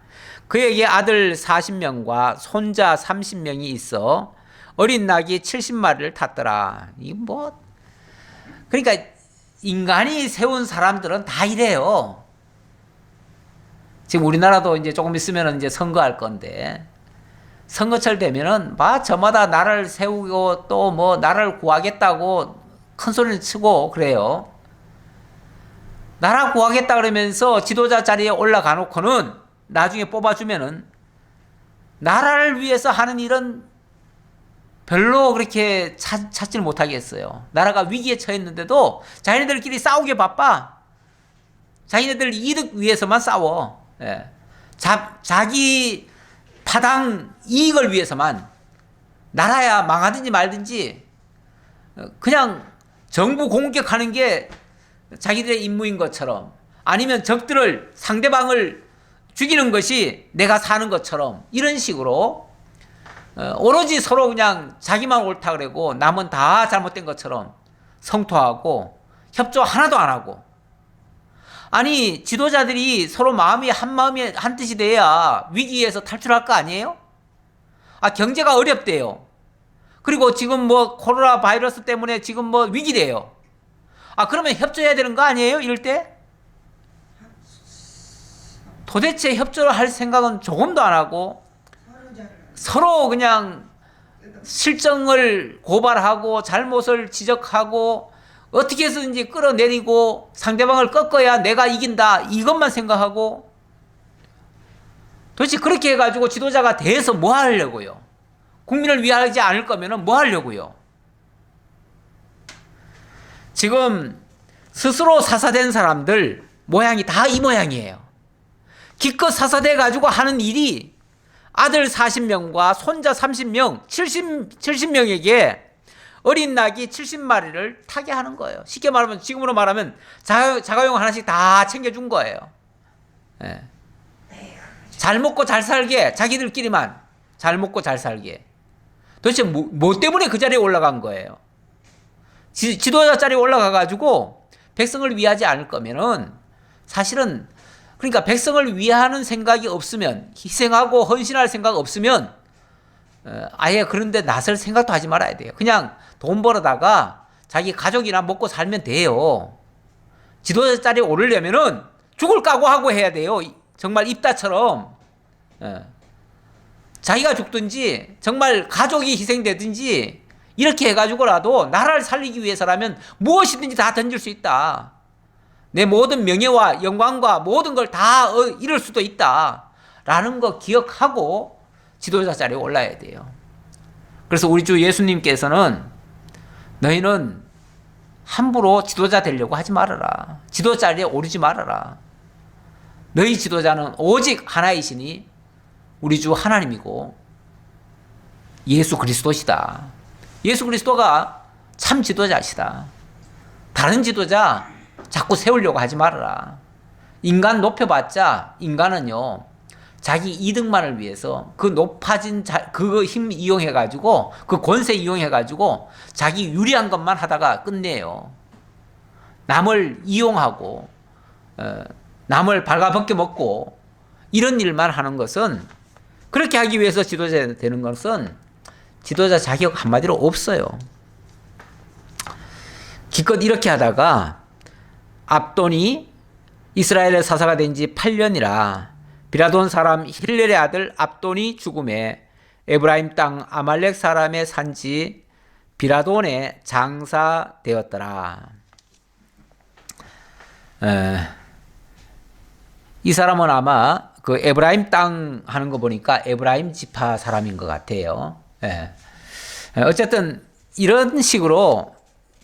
그에게 아들 40명과 손자 30명이 있어 어린 낙이 70마리를 탔더라. 이 뭐, 그러니까 인간이 세운 사람들은 다 이래요. 지금 우리나라도 이제 조금 있으면 이제 선거할 건데, 선거철 되면은 막 저마다 나라를 세우고 또 뭐 나라를 구하겠다고 큰 소리를 치고 그래요. 나라 구하겠다 그러면서 지도자 자리에 올라가 놓고는 나중에 뽑아주면은 나라를 위해서 하는 일은 별로 그렇게 찾지를 못하겠어요. 나라가 위기에 처했는데도 자기네들끼리 싸우기 바빠. 자기네들 이득 위해서만 싸워. 예. 자기 타당 이익을 위해서만. 나라야 망하든지 말든지 그냥 정부 공격하는 게 자기들의 임무인 것처럼, 아니면 적들을, 상대방을 죽이는 것이 내가 사는 것처럼, 이런 식으로 오로지 서로 그냥 자기만 옳다 그러고 남은 다 잘못된 것처럼 성토하고 협조 하나도 안 하고. 아니, 지도자들이 서로 마음이 한 뜻이 돼야 위기에서 탈출할 거 아니에요? 아, 경제가 어렵대요. 그리고 지금 뭐 코로나 바이러스 때문에 지금 뭐 위기래요. 아, 그러면 협조해야 되는 거 아니에요? 이럴 때? 도대체 협조를 할 생각은 조금도 안 하고 서로 그냥 실정을 고발하고 잘못을 지적하고 어떻게 해서든지 끌어내리고 상대방을 꺾어야 내가 이긴다, 이것만 생각하고. 도대체 그렇게 해가지고 지도자가 돼서 뭐 하려고요? 국민을 위하지 않을 거면 뭐 하려고요? 지금 스스로 사사된 사람들 모양이 다 이 모양이에요. 기껏 사사돼 가지고 하는 일이 아들 40명과 손자 30명, 70명에게 어린 낙이 70마리를 타게 하는 거예요. 쉽게 말하면, 지금으로 말하면 자가용 하나씩 다 챙겨준 거예요. 예. 잘 먹고 잘 살게, 자기들끼리만 잘 먹고 잘 살게. 도대체 뭐 때문에 그 자리에 올라간 거예요? 지도자 자리에 올라가 가지고 백성을 위하지 않을 거면은, 사실은 그러니까 백성을 위하는 생각이 없으면, 희생하고 헌신할 생각 없으면 아예 그런데 나설 생각도 하지 말아야 돼요. 그냥 돈 벌어다가 자기 가족이나 먹고 살면 돼요. 지도자 자리에 오르려면은 죽을 각오하고 해야 돼요. 정말 입다처럼. 자기가 죽든지 정말 가족이 희생되든지 이렇게 해가지고라도 나라를 살리기 위해서라면 무엇이든지 다 던질 수 있다. 내 모든 명예와 영광과 모든 걸 다 잃을 수도 있다. 라는 거 기억하고 지도자 자리에 올라야 돼요. 그래서 우리 주 예수님께서는 너희는 함부로 지도자 되려고 하지 말아라. 지도자 자리에 오르지 말아라. 너희 지도자는 오직 하나이시니 우리 주 하나님이고 예수 그리스도시다. 예수 그리스도가 참 지도자시다. 다른 지도자 자꾸 세우려고 하지 말아라. 인간 높여봤자 인간은요, 자기 이득만을 위해서 그 높아진 그 힘 이용해가지고, 그 권세 이용해가지고 자기 유리한 것만 하다가 끝내요. 남을 이용하고 남을 발가벗겨 먹고 이런 일만 하는 것은, 그렇게 하기 위해서 지도자 되는 것은 지도자 자격 한마디로 없어요. 기껏 이렇게 하다가 압돈이 이스라엘의 사사가 된 지 8년이라 비라돈 사람 힐렐의 아들 압돈이 죽음에 에브라임 땅 아말렉 사람의 산지 비라돈에 장사되었더라. 이 사람은 아마 그 에브라임 땅 하는 거 보니까 에브라임 지파 사람인 것 같아요. 어쨌든 이런 식으로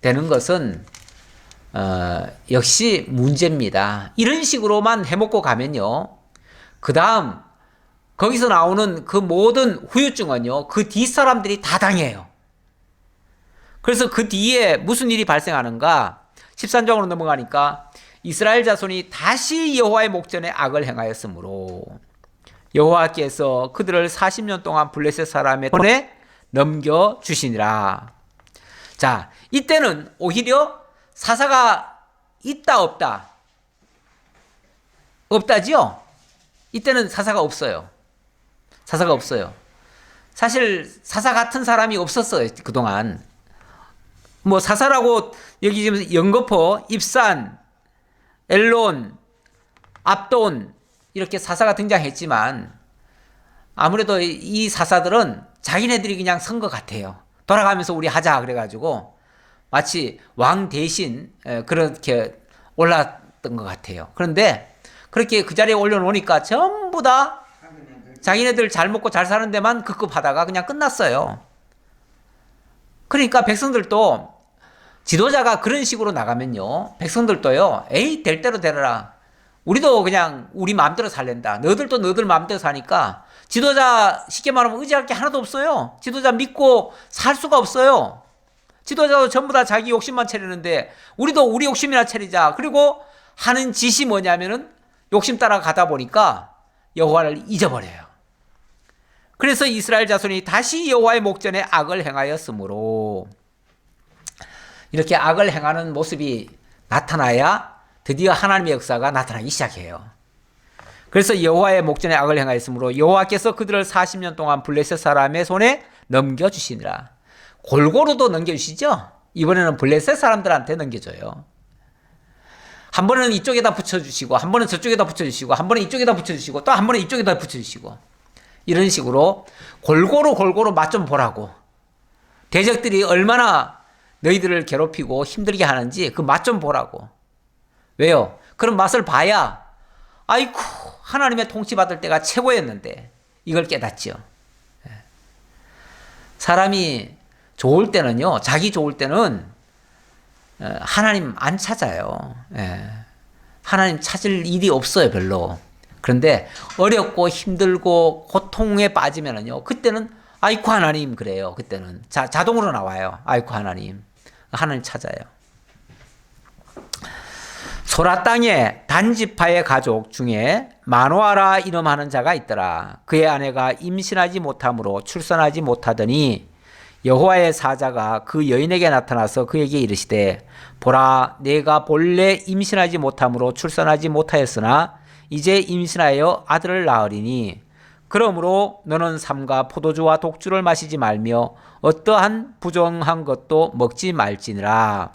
되는 것은 역시 문제입니다. 이런 식으로만 해먹고 가면요, 그 다음 거기서 나오는 그 모든 후유증은요, 그 뒷사람들이 다 당해요. 그래서 그 뒤에 무슨 일이 발생하는가? 13장으로 넘어가니까 이스라엘 자손이 다시 여호와의 목전에 악을 행하였으므로 여호와께서 그들을 40년 동안 블레셋 사람의 손에 넘겨주시니라. 자, 이때는 오히려 사사가 있다 없다? 없다지요? 이때는 사사가 없어요. 사사가 없어요. 사실 사사 같은 사람이 없었어요, 그동안. 뭐 사사라고 여기 지금 영거포, 입산, 엘론, 압돈 이렇게 사사가 등장했지만 아무래도 이 사사들은 자기네들이 그냥 선 것 같아요. 돌아가면서 우리 하자 그래가지고 마치 왕 대신 그렇게 올랐던 것 같아요. 그런데 그렇게 그 자리에 올려놓으니까 전부 다 자기네들 잘 먹고 잘 사는 데만 급급하다가 그냥 끝났어요. 그러니까 백성들도 지도자가 그런 식으로 나가면요, 백성들도요, 에이, 될 대로 되라. 우리도 그냥 우리 마음대로 살랜다. 너들도 너들 마음대로 사니까 지도자 쉽게 말하면 의지할 게 하나도 없어요. 지도자 믿고 살 수가 없어요. 지도자도 전부 다 자기 욕심만 차리는데 우리도 우리 욕심이나 차리자. 그리고 하는 짓이 뭐냐면은 욕심 따라 가다 보니까 여호와를 잊어버려요. 그래서 이스라엘 자손이 다시 여호와의 목전에 악을 행하였으므로, 이렇게 악을 행하는 모습이 나타나야 드디어 하나님의 역사가 나타나기 시작해요. 그래서 여호와의 목전에 악을 행하였으므로 여호와께서 그들을 40년 동안 블레셋 사람의 손에 넘겨주시니라. 골고루도 넘겨주시죠. 이번에는 블레셋 사람들한테 넘겨줘요. 한 번은 이쪽에다 붙여주시고, 한 번은 저쪽에다 붙여주시고, 한 번은 이쪽에다 붙여주시고, 또 한 번은 이쪽에다 붙여주시고, 이런 식으로 골고루 맛 좀 보라고. 대적들이 얼마나 너희들을 괴롭히고 힘들게 하는지 그 맛 좀 보라고. 왜요? 그런 맛을 봐야, 아이쿠, 하나님의 통치받을 때가 최고였는데, 이걸 깨닫죠. 사람이 좋을 때는요, 자기 좋을 때는 하나님 안 찾아요. 하나님 찾을 일이 없어요, 별로. 그런데 어렵고 힘들고 고통에 빠지면은요, 그때는 아이쿠 하나님 그래요. 그때는 자동으로 나와요. 아이쿠 하나님 찾아요. 소라 땅에 단지파의 가족 중에 마노아라 이름하는 자가 있더라. 그의 아내가 임신하지 못함으로 출산하지 못하더니 여호와의 사자가 그 여인에게 나타나서 그에게 이르시되, 보라, 내가 본래 임신하지 못함으로 출산하지 못하였으나 이제 임신하여 아들을 낳으리니 그러므로 너는 삼가 포도주와 독주를 마시지 말며 어떠한 부정한 것도 먹지 말지니라.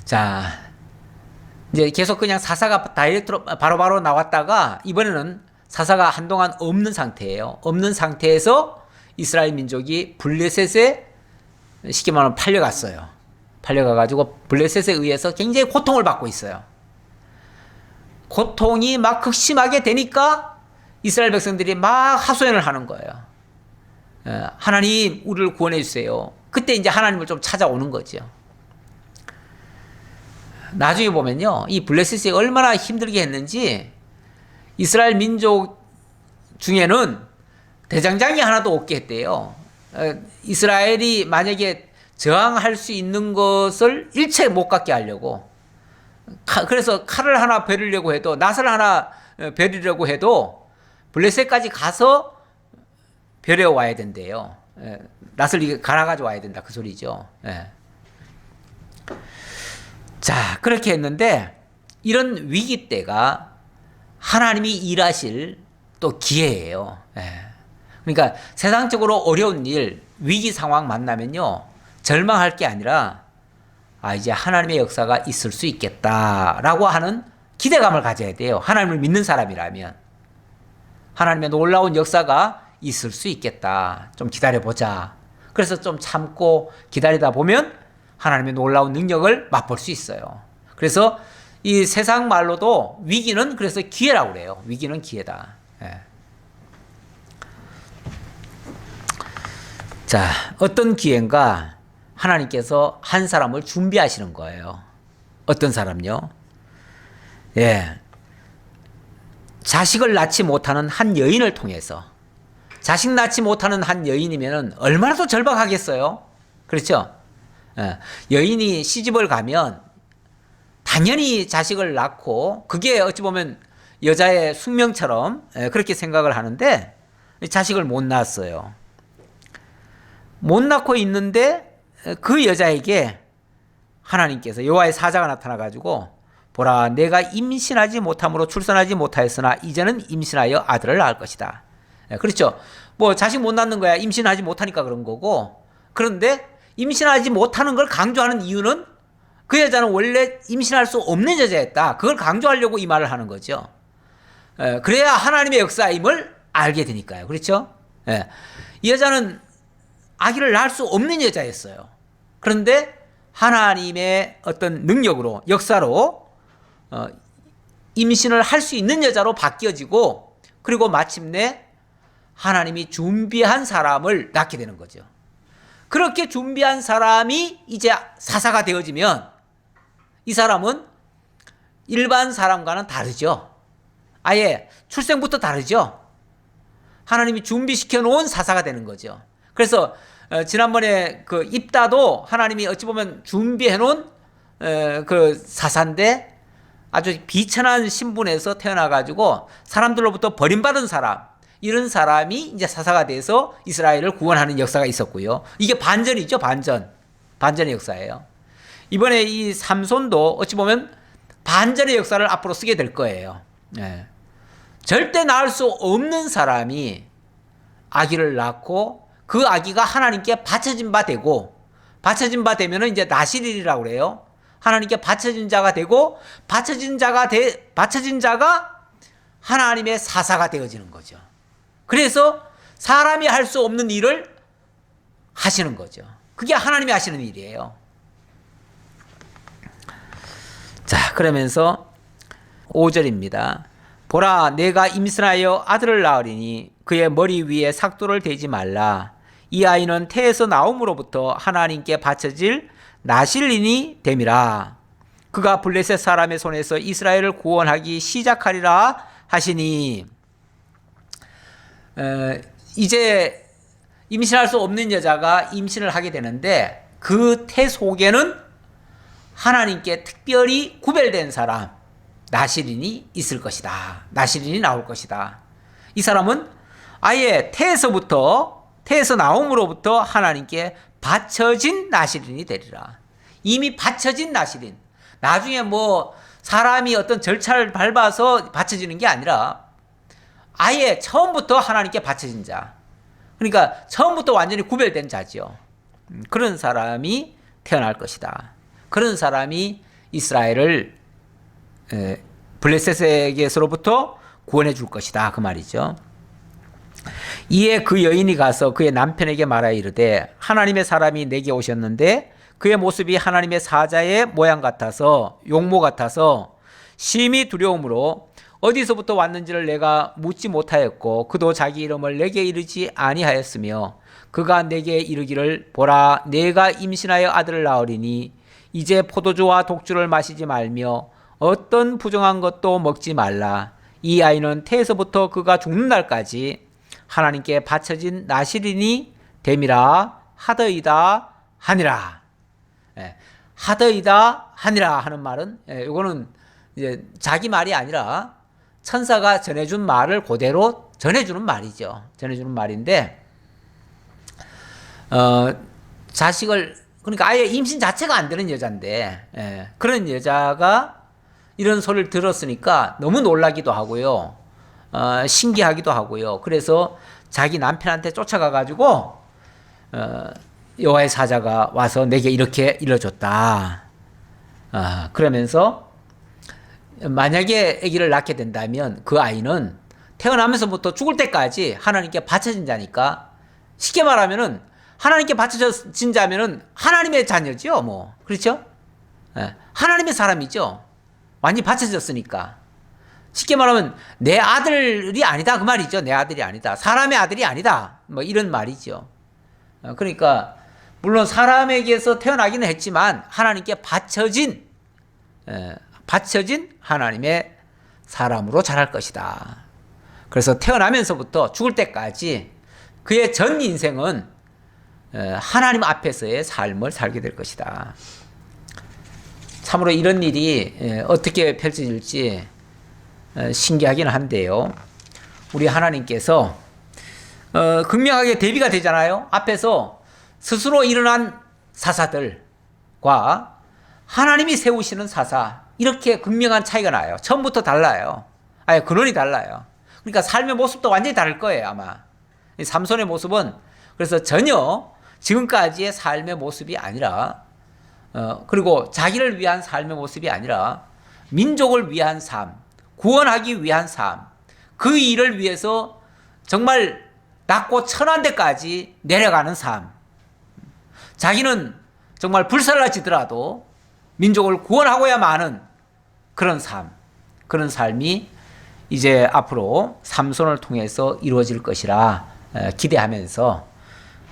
자, 이제 계속 그냥 사사가 다이렉트로 바로바로 나왔다가 이번에는 사사가 한동안 없는 상태예요. 없는 상태에서 이스라엘 민족이 블레셋에 쉽게 말하면 팔려갔어요. 팔려가가지고 블레셋에 의해서 굉장히 고통을 받고 있어요. 고통이 막 극심하게 되니까 이스라엘 백성들이 막 하소연을 하는 거예요. 하나님, 우리를 구원해 주세요. 그때 이제 하나님을 좀 찾아오는 거죠. 나중에 보면요, 이 블레셋이 얼마나 힘들게 했는지 이스라엘 민족 중에는 대장장이 하나도 없게 했대요. 이스라엘이 만약에 저항할 수 있는 것을 일체 못 갖게 하려고, 그래서 칼을 하나 베리려고 해도, 낫을 하나 베리려고 해도 블레셋까지 가서 베려 와야 된대요. 낫을 갈아가지고 와야 된다, 그 소리죠. 자, 그렇게 했는데 이런 위기 때가 하나님이 일하실 또 기회예요. 그러니까 세상적으로 어려운 일, 위기 상황 만나면요, 절망할 게 아니라 이제 하나님의 역사가 있을 수 있겠다라고 하는 기대감을 가져야 돼요. 하나님을 믿는 사람이라면 하나님의 놀라운 역사가 있을 수 있겠다. 좀 기다려보자. 그래서 좀 참고 기다리다 보면 하나님의 놀라운 능력을 맛볼 수 있어요. 그래서 이 세상 말로도 위기는 그래서 기회라고 그래요. 위기는 기회다. 자, 어떤 기회인가? 하나님께서 한 사람을 준비하시는 거예요. 어떤 사람요? 자식을 낳지 못하는 한 여인을 통해서. 자식 낳지 못하는 한 여인이면 얼마나 더 절박하겠어요? 그렇죠? 여인이 시집을 가면 당연히 자식을 낳고, 그게 어찌 보면 여자의 숙명처럼 그렇게 생각을 하는데 자식을 못 낳았어요. 못 낳고 있는데 그 여자에게 하나님께서, 여호와의 사자가 나타나가지고, 보라, 내가 임신하지 못함으로 출산하지 못하였으나 이제는 임신하여 아들을 낳을 것이다. 그렇죠. 뭐 자식 못 낳는 거야. 임신하지 못하니까 그런 거고. 그런데 임신하지 못하는 걸 강조하는 이유는 그 여자는 원래 임신할 수 없는 여자였다. 그걸 강조하려고 이 말을 하는 거죠. 그래야 하나님의 역사임을 알게 되니까요. 그렇죠? 이 여자는 아기를 낳을 수 없는 여자였어요. 그런데 하나님의 어떤 능력으로, 역사로 임신을 할 수 있는 여자로 바뀌어지고, 그리고 마침내 하나님이 준비한 사람을 낳게 되는 거죠. 그렇게 준비한 사람이 이제 사사가 되어지면 이 사람은 일반 사람과는 다르죠. 아예 출생부터 다르죠. 하나님이 준비시켜 놓은 사사가 되는 거죠. 그래서 지난번에 그 입다도 하나님이 어찌 보면 준비해 놓은 그 사사인데 아주 비천한 신분에서 태어나 가지고 사람들로부터 버림받은 사람, 이런 사람이 이제 사사가 돼서 이스라엘을 구원하는 역사가 있었고요. 이게 반전이죠. 반전의 역사예요. 이번에 이 삼손도 어찌 보면 반전의 역사를 앞으로 쓰게 될 거예요. 절대 낳을 수 없는 사람이 아기를 낳고 그 아기가 하나님께 바쳐진 바 되고, 바쳐진 바 되면은 이제 나실이라고 그래요. 하나님께 바쳐진 자가 되고, 바쳐진 자가 하나님의 사사가 되어지는 거죠. 그래서 사람이 할 수 없는 일을 하시는 거죠. 그게 하나님이 하시는 일이에요. 자, 그러면서 5절입니다. 보라, 내가 임신하여 아들을 낳으리니 그의 머리 위에 삭도를 대지 말라. 이 아이는 태에서 나옴으로부터 하나님께 바쳐질 나실인이 됨이라. 그가 블레셋 사람의 손에서 이스라엘을 구원하기 시작하리라 하시니. 이제 임신할 수 없는 여자가 임신을 하게 되는데 그 태 속에는 하나님께 특별히 구별된 사람, 나실인이 있을 것이다. 나실인이 나올 것이다. 이 사람은 아예 태에서 나옴으로부터 하나님께 바쳐진 나실인이 되리라. 이미 바쳐진 나실인. 나중에 뭐 사람이 어떤 절차를 밟아서 바쳐지는 게 아니라 아예 처음부터 하나님께 바쳐진 자. 그러니까 처음부터 완전히 구별된 자죠. 그런 사람이 태어날 것이다. 그런 사람이 이스라엘을 블레셋에게서로부터 구원해 줄 것이다. 그 말이죠. 이에 그 여인이 가서 그의 남편에게 말하여 이르되 하나님의 사람이 내게 오셨는데 그의 모습이 하나님의 사자의 모양 같아서 용모 같아서 심히 두려움으로 어디서부터 왔는지를 내가 묻지 못하였고 그도 자기 이름을 내게 이르지 아니하였으며 그가 내게 이르기를 보라 내가 임신하여 아들을 낳으리니 이제 포도주와 독주를 마시지 말며 어떤 부정한 것도 먹지 말라. 이 아이는 태에서부터 그가 죽는 날까지 하나님께 바쳐진 나실인이 됨이라 하더이다 하니라. 하더이다 하니라 하는 말은 이거는 이제 자기 말이 아니라 천사가 전해준 말을 그대로 전해주는 말이죠. 전해주는 말인데 자식을 그러니까 아예 임신 자체가 안 되는 여자인데 그런 여자가 이런 소리를 들었으니까 너무 놀라기도 하고요. 신기하기도 하고요. 그래서 자기 남편한테 쫓아가 가지고 여호와의 사자가 와서 내게 이렇게 일러줬다. 그러면서 만약에 아기를 낳게 된다면 그 아이는 태어나면서부터 죽을 때까지 하나님께 바쳐진 자니까 쉽게 말하면은 하나님께 바쳐진 자면은 하나님의 자녀죠, 뭐. 그렇죠? 하나님의 사람이죠. 완전히 바쳐졌으니까. 쉽게 말하면 내 아들이 아니다 그 말이죠. 내 아들이 아니다. 사람의 아들이 아니다. 뭐 이런 말이죠. 그러니까 물론 사람에게서 태어나기는 했지만 하나님께 바쳐진 하나님의 사람으로 자랄 것이다. 그래서 태어나면서부터 죽을 때까지 그의 전 인생은 하나님 앞에서의 삶을 살게 될 것이다. 참으로 이런 일이 어떻게 펼쳐질지 신기하긴 한데요. 우리 하나님께서 극명하게 대비가 되잖아요. 앞에서 스스로 일어난 사사들과 하나님이 세우시는 사사, 이렇게 극명한 차이가 나요. 처음부터 달라요. 아예 근원이 달라요. 그러니까 삶의 모습도 완전히 다를 거예요, 아마. 이 삼손의 모습은 그래서 전혀 지금까지의 삶의 모습이 아니라 그리고 자기를 위한 삶의 모습이 아니라 민족을 위한 삶, 구원하기 위한 삶, 그 일을 위해서 정말 낮고 천한 데까지 내려가는 삶. 자기는 정말 불살라지더라도 민족을 구원하고야 마는 그런 삶, 그런 삶이 이제 앞으로 삼손을 통해서 이루어질 것이라 기대하면서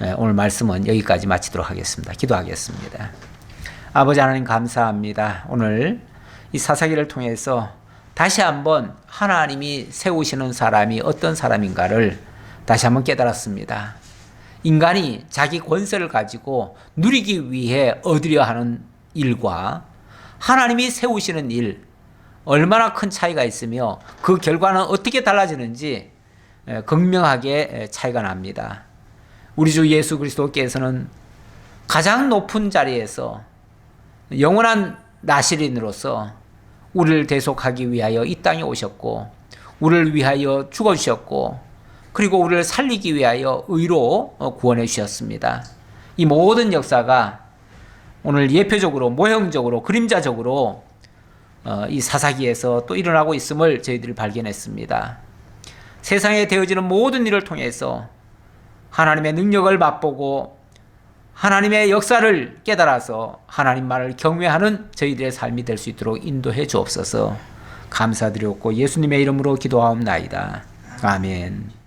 오늘 말씀은 여기까지 마치도록 하겠습니다. 기도하겠습니다. 아버지 하나님 감사합니다. 오늘 이 사사기를 통해서 다시 한번 하나님이 세우시는 사람이 어떤 사람인가를 다시 한번 깨달았습니다. 인간이 자기 권세를 가지고 누리기 위해 얻으려 하는 일과 하나님이 세우시는 일, 얼마나 큰 차이가 있으며 그 결과는 어떻게 달라지는지 극명하게 차이가 납니다. 우리 주 예수 그리스도께서는 가장 높은 자리에서 영원한 나시린으로서 우리를 대속하기 위하여 이 땅에 오셨고, 우리를 위하여 죽어주셨고, 그리고 우리를 살리기 위하여 의로 구원해 주셨습니다. 이 모든 역사가 오늘 예표적으로, 모형적으로, 그림자적으로 이 사사기에서 또 일어나고 있음을 저희들이 발견했습니다. 세상에 되어지는 모든 일을 통해서 하나님의 능력을 맛보고 하나님의 역사를 깨달아서 하나님 말을 경외하는 저희들의 삶이 될 수 있도록 인도해 주옵소서. 감사드렸고 예수님의 이름으로 기도하옵나이다. 아멘.